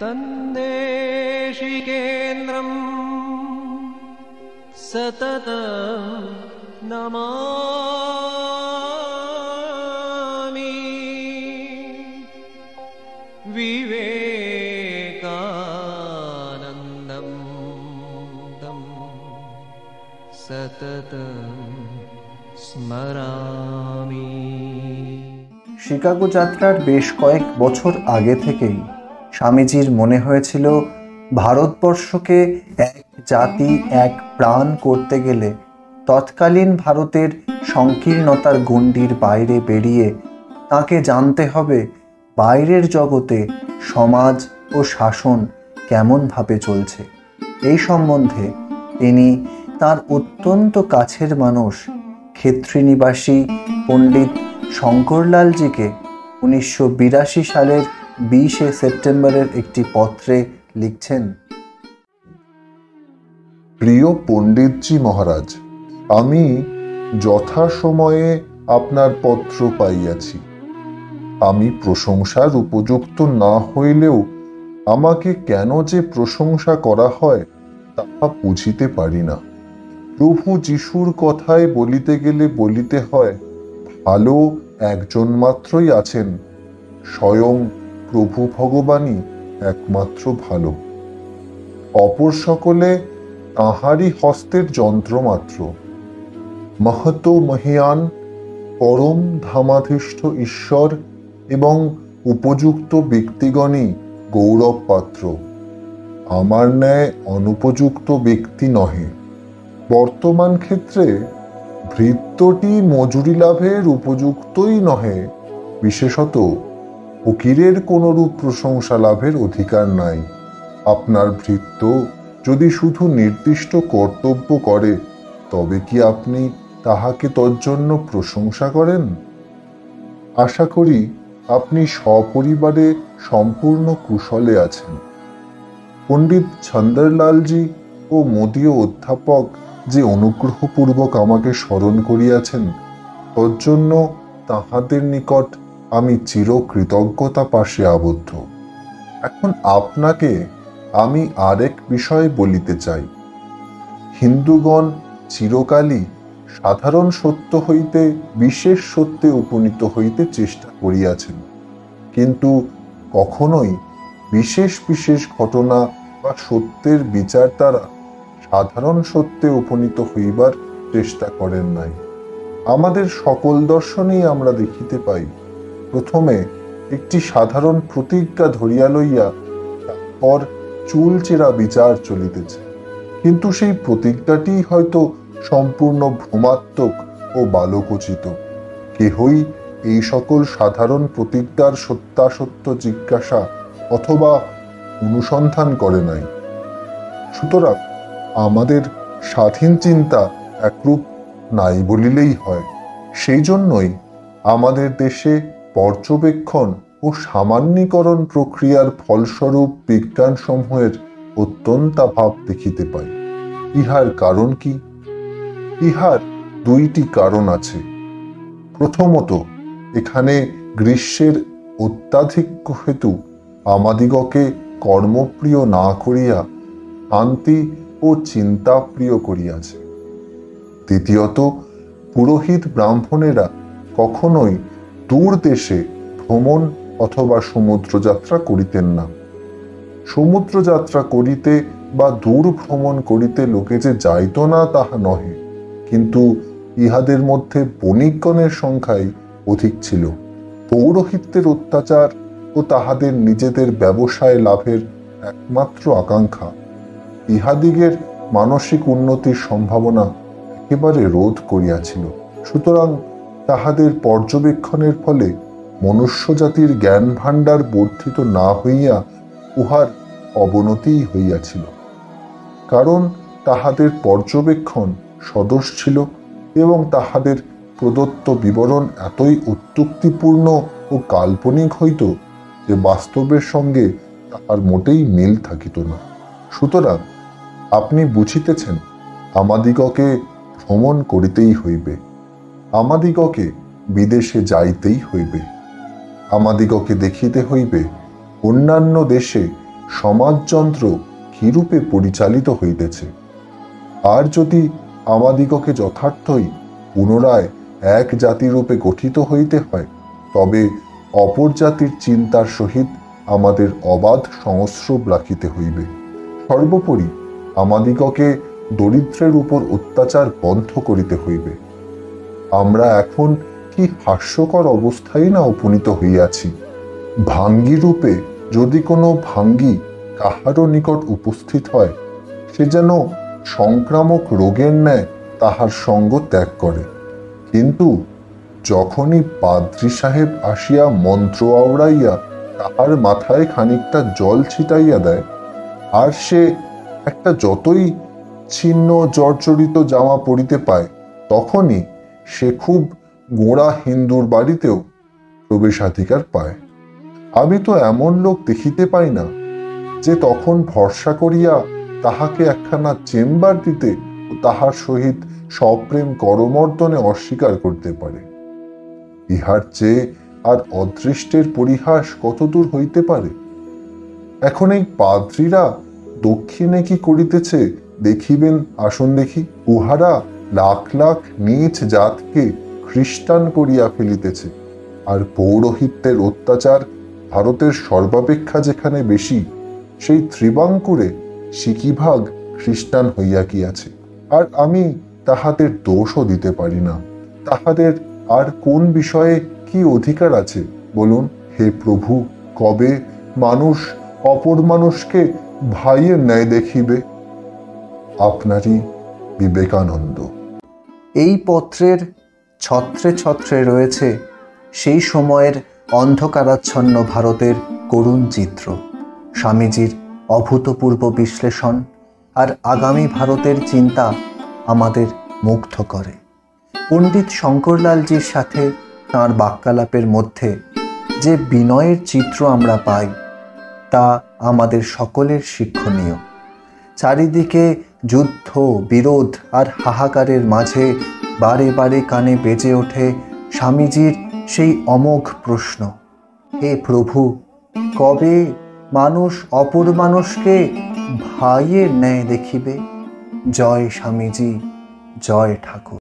तन्देशिकेन्द्रं सततं नमामि विवेकानन्दं तं सततं स्मरामि। শিকাগো যাত্রার বেশ কয়েক বছর আগে থেকেই স্বামীজির মনে হয়েছিল ভারতবর্ষকে এক জাতি এক প্রাণ করতে গেলে তৎকালীন ভারতের সংকীর্ণতার গণ্ডির বাইরে বেরিয়ে তাকে জানতে হবে বাইরের জগতে সমাজ ও শাসন কেমনভাবে চলছে। এই সম্বন্ধে তিনি তার অত্যন্ত কাছের মানুষ ক্ষেত্রী নিবাসী পণ্ডিত শঙ্করলালজিকে 1982 সালের 20 সেপ্টেম্বরের একটি পত্রে লিখছেন। প্রিয় পণ্ডিতজি মহারাজ, আমি যথাসময়ে আপনার পত্র পাইয়াছি। আমি প্রশংসার উপযুক্ত না হইলেও আমাকে কেন যে প্রশংসা করা হয় তাহা বুঝিতে পারি না। প্রভু যিশুর কথায় বলিতে গেলে বলিতে হয়, ভালো একজন মাত্রই আছেন, স্বয়ং প্রভু ভগবানই একমাত্র ভালো। অপর সকলে তাঁহারই হস্তের যন্ত্র মাত্র। মহত মহিয়ান পরম ধামাধিষ্ঠ ঈশ্বর এবং উপযুক্ত ব্যক্তিগণই গৌরব পাত্র, আমার ন্যায় অনুপযুক্ত ব্যক্তি নহে। বর্তমান ক্ষেত্রে ভৃত্যটি মজুরি লাভের উপযুক্তই নহে, বিশেষত ফকিরের কোনরূপ প্রশংসা লাভের অধিকার নাই। আপনার ভৃত্য যদি শুধু নির্দিষ্ট কর্তব্য করে তবে কি আপনি তাহাকে তজ্জন্য প্রশংসা করেন? আশা করি আপনি সপরিবারে সম্পূর্ণ কুশলে আছেন। পণ্ডিত ছন্দরলালজি ও মোদীয় অধ্যাপক যে অনুগ্রহপূর্বক আমাকে স্মরণ করিয়াছেন, তজ্জন্য তাহাদের নিকট আমি চিরকৃতজ্ঞতা পাশে আবদ্ধ। এখন আপনাকে আমি আরেক বিষয় বলিতে চাই। হিন্দুগণ চিরকালই সাধারণ সত্য হইতে বিশেষ সত্যে উপনীত হইতে চেষ্টা করিয়াছেন, কিন্তু কখনোই বিশেষ বিশেষ ঘটনা বা সত্যের বিচার দ্বারা সাধারণ সত্যে উপনীত হইবার চেষ্টা করেন নাই। আমাদের সকল দর্শনেই আমরা দেখিতে পাই, প্রথমে একটি সাধারণ প্রতিজ্ঞা ধরিয়া লইয়া তারপর চুলচেরা বিচার চলিতেছে, কিন্তু সেই প্রতিজ্ঞাটি হয়তো সম্পূর্ণ ভ্রমাত্মক ও বালকোচিত। কেহই এই সকল সাধারণ প্রতিজ্ঞার সত্যাসত্য জিজ্ঞাসা অথবা অনুসন্ধান করে নাই। সুতরাং আমাদের স্বাধীন চিন্তা একরূপ নাই বলিলেই হয়। সেই জন্যই আমাদের দেশে পর্যবেক্ষণ ও সামান্যীকরণ প্রক্রিয়ার ফলস্বরূপ বিজ্ঞান সমূহের অত্যন্তাভাব দেখিতে পাই। ইহার কারণ কি? ইহার দুইটি কারণ আছে। প্রথমত, এখানে গ্রীষ্মের অত্যাধিক্য হেতু আমাদিগকে কর্মপ্রিয় না করিয়া শান্তি ও চিন্তা প্রিয় করিয়াছে। দ্বিতীয়ত, পুরোহিত ব্রাহ্মণেরা কখনোই দূর দেশে ভ্রমণ অথবা সমুদ্রযাত্রা করিতেন না। সমুদ্রযাত্রা করিতে বা দূর ভ্রমণ করিতে লোকে যে যাইত না তাহা নহে, কিন্তু ইহাদের মধ্যে বণিকগণের সংখ্যাই অধিক ছিল। পৌরোহিত্যের অত্যাচার ও তাহাদের নিজেদের ব্যবসায় লাভের একমাত্র আকাঙ্ক্ষা ইহাদিগের মানসিক উন্নতির সম্ভাবনা একেবারে রোধ করিয়াছিল। সুতরাং তাহাদের পর্যবেক্ষণের ফলে মনুষ্যজাতির জ্ঞান ভাণ্ডার বর্ধিত না হইয়া উহার অবনতিই হইয়াছিল। কারণ তাহাদের পর্যবেক্ষণ সদোষ ছিল এবং তাহাদের প্রদত্ত বিবরণ এতই অত্যুক্তিপূর্ণ ও কাল্পনিক হইত যে বাস্তবের সঙ্গে তাহার মোটেই মিল থাকিত না। সুতরাং আপনি বুঝিতেছেন, আমাদিগকে ভ্রমণ করিতেই হইবে, আমাদিগকে বিদেশে যাইতেই হইবে, আমাদিগকে দেখিতে হইবে অন্যান্য দেশে সমাজযন্ত্র কিরূপে পরিচালিত হইতেছে। আর যদি আমাদিগকে যথার্থই পুনরায় এক জাতিরূপে গঠিত হইতে হয়, তবে অপর জাতির চিন্তার সহিত আমাদের অবাধ সংস্রব রাখিতে হইবে। সর্বোপরি আমাদিগকে দরিদ্রের উপর অত্যাচার বন্ধ করিতে হইবে। আমরা এখন কি হাস্যকর অবস্থায় না উপনীত হইয়াছি। ভাঙ্গি রূপে যদি কোনো ভাঙ্গি কাহারও নিকট উপস্থিত হয়, সে যেন সংক্রামক রোগের ন্যায় তাহার সঙ্গ ত্যাগ করে। কিন্তু যখনই পাদ্রী সাহেব আসিয়া মন্ত্র আওড়াইয়া তাহার মাথায় খানিকটা জল ছিটাইয়া দেয়, আর সে একটা যতই ছিন্ন জর্জরিত জামা পরিতে পায়, তখনই সে খুব গোঁড়া হিন্দুর বাড়িতেও প্রবেশাধিকার পায়। আমি তো এমন লোক দেখিতে পাই না যে তখন ভরসা করিয়া তাহাকে একখানা চেম্বার দিতে ও তাহার সহিত সপ্রেম করমর্দনে অস্বীকার করতে পারে। ইহার চেয়ে আর অদৃষ্টের পরিহাস কতদূর হইতে পারে। এখন এই পাদ্রীরা দক্ষিণে কি করিতেছে দেখিবেন, আসুন দেখি। উহারা লাখ লাখ নীচ জাতকে খ্রিস্টান করিয়া ফেলিতেছে, আর পৌরোহিত্যের অত্যাচার ভারতের সর্বাপেক্ষা যেখানে বেশি, সেই ত্রিবাঙ্কুরে সিকিভাগ খ্রিস্টান হইয়া গিয়াছে। আর আমি তাহাদের দোষও দিতে পারি না। তাহাদের আর কোন বিষয়ে কি অধিকার আছে বলুন? হে প্রভু, কবে মানুষ অপর মানুষকে ভাইয়ের ন্যায় দেখিবে? আপনারই বিবেকানন্দ। এই পত্রের ছত্রে ছত্রে রয়েছে সেই সময়ের অন্ধকারাচ্ছন্ন ভারতের করুণ চিত্র, স্বামীজির অভূতপূর্ব বিশ্লেষণ আর আগামী ভারতের চিন্তা আমাদের মুগ্ধ করে। পণ্ডিত শঙ্করলালজির সাথে তাঁর বাক্যালাপের মধ্যে যে বিনয়ের চিত্র আমরা পাই, তা আমাদের সকলের শিক্ষণীয়। চারিদিকে যুদ্ধ, বিরোধ আর হাহাকারের মাঝে বারে বারে কানে বেজে ওঠে স্বামীজির সেই অমোঘ প্রশ্ন, হে প্রভু, কবে মানুষ অপর মানুষকে ভাইয়ের ন্যায় দেখিবে? জয় স্বামীজি, জয় ঠাকুর।